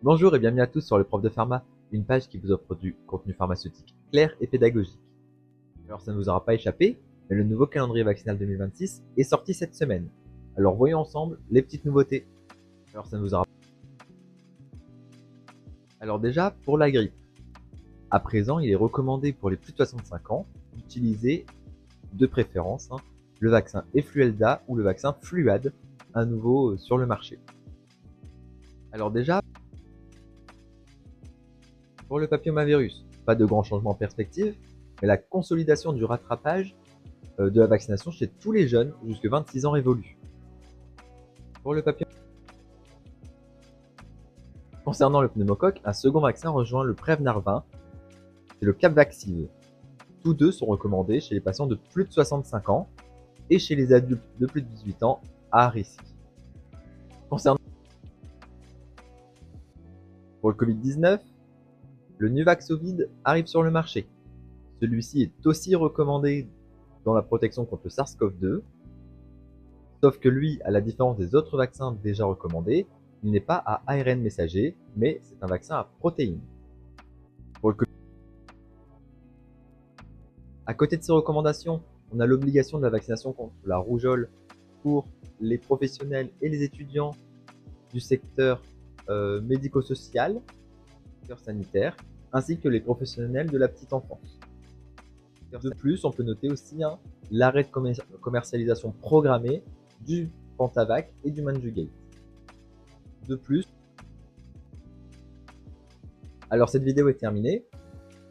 Bonjour et bienvenue à tous sur le Prof de Pharma, une page qui vous offre du contenu pharmaceutique clair et pédagogique. Alors ça ne vous aura pas échappé, mais le nouveau calendrier vaccinal 2026 est sorti cette semaine. Alors voyons ensemble les petites nouveautés. Alors ça ne vous aura Alors déjà, pour la grippe. À présent, il est recommandé pour les plus de 65 ans d'utiliser, de préférence, le vaccin Efluelda ou le vaccin Fluad, à nouveau sur le marché. Alors déjà, pour le papillomavirus, pas de grands changements en perspective, mais la consolidation du rattrapage de la vaccination chez tous les jeunes jusqu'à 26 ans révolus. Pour le papillon, concernant le pneumocoque, un second vaccin rejoint le Prevnar 20, c'est le Capvaxive. Tous deux sont recommandés chez les patients de plus de 65 ans et chez les adultes de plus de 18 ans à risque. Concernant pour le Covid-19, le Nuvaxovid arrive sur le marché. Celui-ci est aussi recommandé dans la protection contre le SARS-CoV-2, sauf que lui, à la différence des autres vaccins déjà recommandés, il n'est pas à ARN messager, mais c'est un vaccin à protéines. Pour le Covid, à côté de ces recommandations, on a l'obligation de la vaccination contre la rougeole pour les professionnels et les étudiants du secteur médico-social, secteur sanitaire, ainsi que les professionnels de la petite enfance. De plus, on peut noter aussi l'arrêt de commercialisation programmée du Pantavac et du Manjugate. De plus, alors cette vidéo est terminée.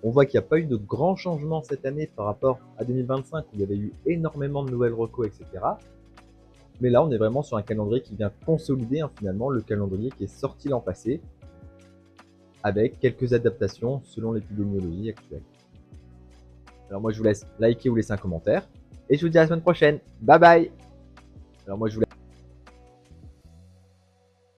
On voit qu'il n'y a pas eu de grands changements cette année par rapport à 2025 où il y avait eu énormément de nouvelles recos, etc. Mais là, on est vraiment sur un calendrier qui vient consolider finalement le calendrier qui est sorti l'an passé avec quelques adaptations selon l'épidémiologie actuelle. Alors moi, je vous laisse liker ou laisser un commentaire et je vous dis à la semaine prochaine. Bye bye. Alors moi, je vous laisse